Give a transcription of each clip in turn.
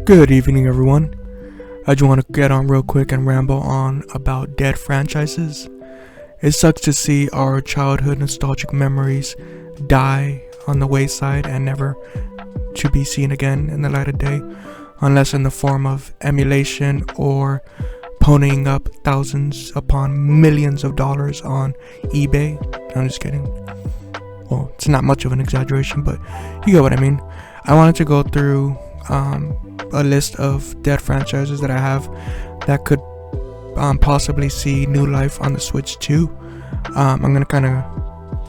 Good evening, everyone. I just want to get on real quick and ramble on about dead franchises. It sucks to see our childhood nostalgic memories die on the wayside and never to be seen again in the light of day, unless in the form of emulation or ponying up thousands upon millions of dollars on eBay. I'm just kidding. Well, it's not much of an exaggeration, but you get what I mean. I wanted to go through a list of dead franchises that I have that could possibly see new life on the Switch too. I'm gonna kind of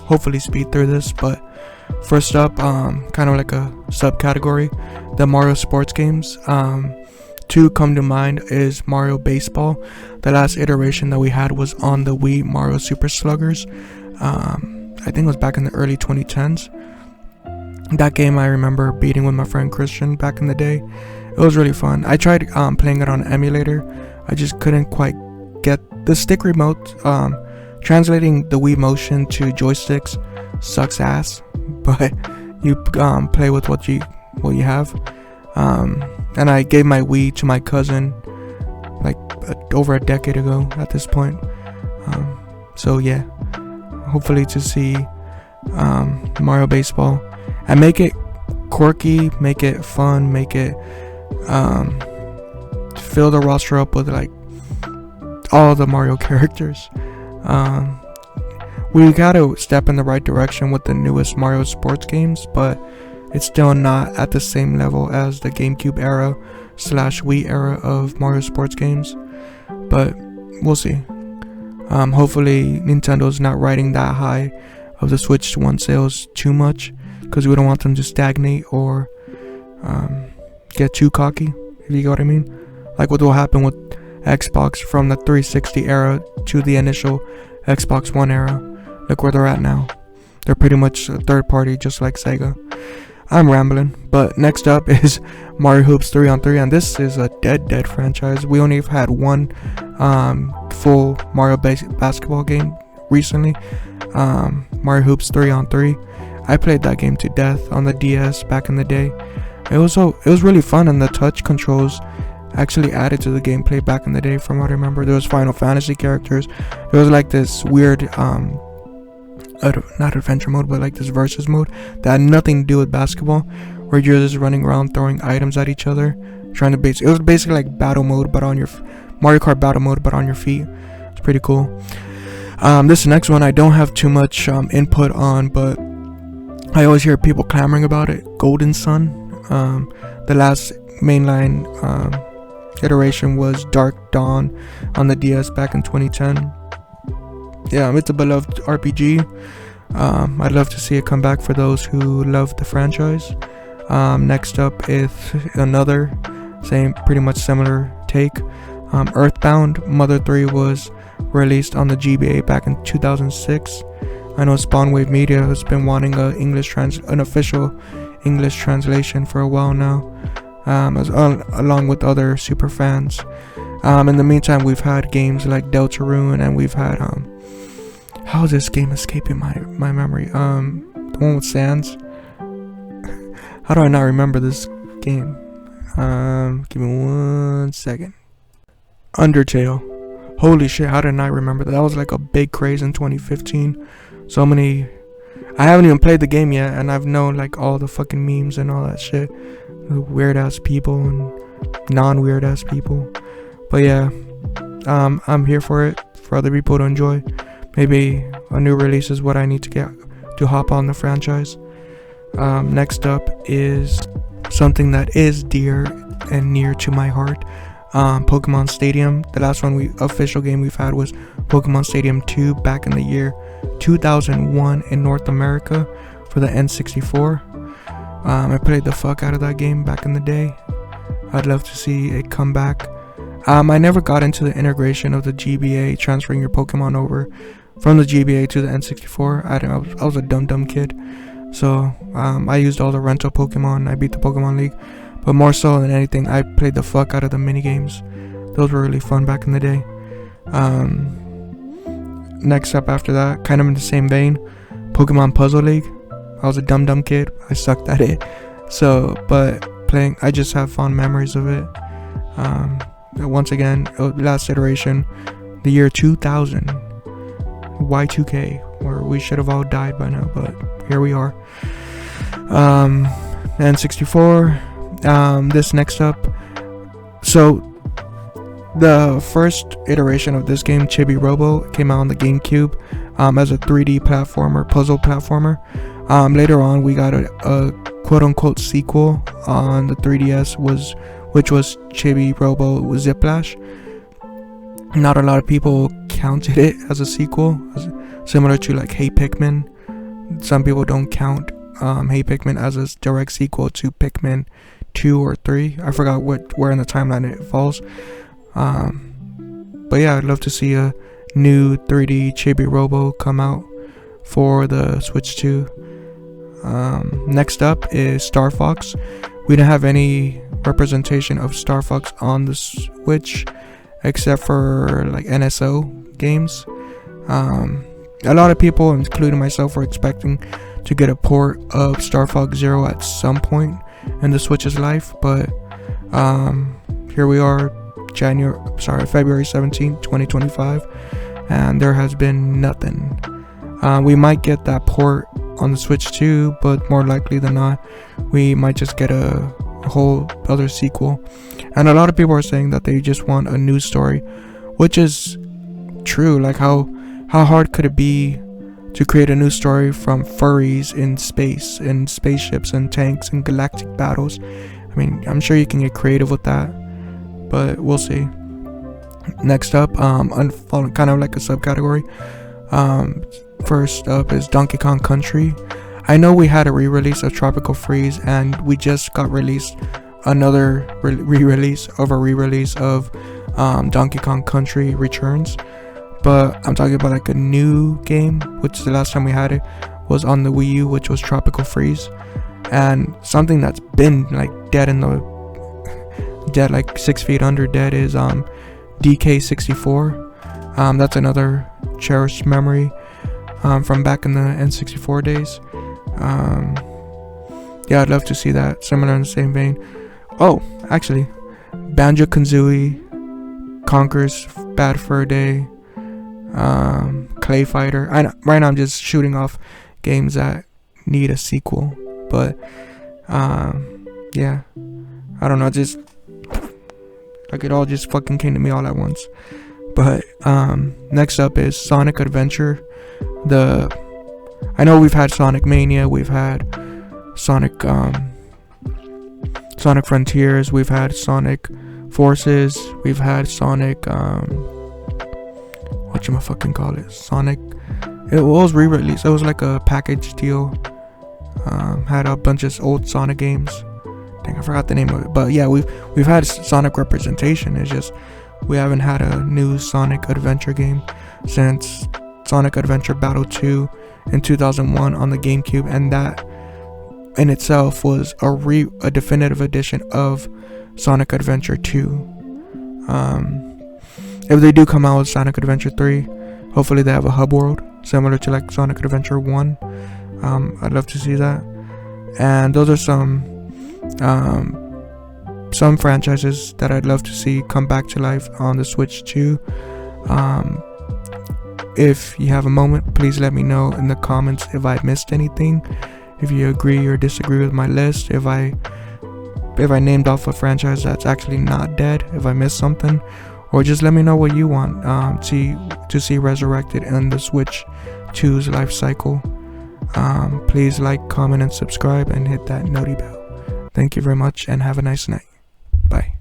hopefully speed through this, but first up, kind of like a subcategory, the Mario sports games. Two come to mind is Mario Baseball. The last iteration that we had was on the Wii, Mario Super Sluggers. I think it was back in the early 2010s. That game I remember beating with my friend Christian back in the day. It was really fun. I tried playing it on an emulator. I just couldn't quite get the stick remote. Translating the Wii motion to joysticks sucks ass, but you play with what you have. And I gave my Wii to my cousin like over a decade ago at this point. So yeah, hopefully to see Mario Baseball and make it quirky, make it fun, make it fill the roster up with like all the Mario characters. We gotta step in the right direction with the newest Mario sports games, but it's still not at the same level as the GameCube era / Wii era of Mario sports games, but we'll see. Hopefully Nintendo's not riding that high of the Switch 1 sales too much, because we don't want them to stagnate or get too cocky, if you get what I mean. Like what will happen with Xbox from the 360 era to the initial Xbox One era. Look where they're at now. They're pretty much a third party, just like Sega. I'm rambling, but next up is Mario Hoops 3-on-3, and this is a dead franchise. We only have had one full Mario basketball game recently, Mario Hoops 3-on-3. I played that game to death on the DS back in the day. It was really fun, and the touch controls actually added to the gameplay back in the day. From what I remember, there was Final Fantasy characters. There was like this weird not adventure mode, but like this versus mode that had nothing to do with basketball, where you're just running around throwing items at each other, trying to it was basically like battle mode, but on your Mario Kart battle mode, but on your feet. It's pretty cool. This next one I don't have too much input on, but I always hear people clamoring about it. Golden Sun. The last mainline iteration was Dark Dawn on the DS back in 2010. Yeah, it's a beloved RPG. I'd love to see it come back for those who love the franchise. Next up is another pretty much similar take. Earthbound Mother 3 was released on the GBA back in 2006. I know Spawnwave Media has been wanting an official English translation for a while now, along with other super fans. In the meantime, we've had games like Deltarune, and we've had how is this game escaping my memory? The one with Sans. How do I not remember this game? Give me 1 second. Undertale. Holy shit, how did I not remember that? That was like a big craze in 2015. So many. I haven't even played the game yet, and I've known like all the fucking memes and all that shit. Weird ass people and non-weird ass people. But yeah, I'm here for it, for other people to enjoy. Maybe a new release is what I need to get to hop on the franchise. Next up is something that is dear and near to my heart. Pokemon Stadium. The last official game we've had was Pokemon Stadium 2 back in the year 2001 in North America for the N64. I played the fuck out of that game back in the day. I'd love to see it come back. I never got into the integration of the GBA, transferring your Pokemon over from the GBA to the N64. I was a dumb kid. So I used all the rental Pokemon. I beat the Pokemon League. But more so than anything, I played the fuck out of the minigames. Those were really fun back in the day. Next up after that, kind of in the same vein, Pokemon Puzzle League. I was a dumb kid. I sucked at it. So, but playing. I just have fond memories of it. Once again, last iteration, the year 2000, Y2K, where we should have all died by now, but here we are. N64. This next up. So the first iteration of this game, Chibi Robo, came out on the GameCube as a 3D platformer, puzzle platformer. Later on, we got a quote-unquote sequel on the 3DS, which was Chibi Robo Ziplash. Not a lot of people counted it as a sequel, similar to like Hey Pikmin. Some people don't count Hey Pikmin as a direct sequel to Pikmin 2 or 3. I forgot where in the timeline it falls. But yeah, I'd love to see a new 3D Chibi Robo come out for the Switch 2. Next up is Star Fox. We didn't have any representation of Star Fox on the Switch except for like NSO games. A lot of people, including myself, were expecting to get a port of Star Fox Zero at some point in the Switch's life, but here we are, February 17th, 2025, and there has been nothing. We might get that port on the Switch 2, but more likely than not, we might just get a whole other sequel. And a lot of people are saying that they just want a new story, which is true. Like, how hard could it be to create a new story from furries in space, and spaceships and tanks and galactic battles? I mean, I'm sure you can get creative with that, but we'll see. Next up, kind of like a subcategory. First up is Donkey Kong Country. I know we had a re-release of Tropical Freeze, and we just got released another re-release of Donkey Kong Country Returns. But I'm talking about like a new game, which the last time we had it was on the Wii U, which was Tropical Freeze. And something that's been like dead like 6 feet under dead is DK64. That's another cherished memory from back in the N64 days. Yeah, I'd love to see that, similar in the same vein. Oh, actually, Banjo-Kazooie, Conker's Bad Fur Day, Clay Fighter. Right now I'm just shooting off games that need a sequel, but yeah, I don't know, just like it all just fucking came to me all at once. But next up is Sonic Adventure. I know we've had Sonic Mania, we've had Sonic Frontiers, we've had Sonic Forces, we've had Sonic Sonic, it was re-released. It was like a package deal. Had a bunch of old Sonic games. Dang, I forgot the name of it. But yeah, we've had Sonic representation. It's just we haven't had a new Sonic Adventure game since Sonic Adventure Battle 2 in 2001 on the GameCube, and that in itself was a definitive edition of Sonic Adventure 2. If they do come out with Sonic Adventure 3, hopefully they have a hub world similar to like Sonic Adventure 1. I'd love to see that. And those are some franchises that I'd love to see come back to life on the Switch 2. If you have a moment, please let me know in the comments if I missed anything, if you agree or disagree with my list, if I named off a franchise that's actually not dead, if I missed something, or just let me know what you want to see resurrected in the Switch 2's life cycle. Please like, comment, and subscribe, and hit that noti bell. Thank you very much, and have a nice night. Bye.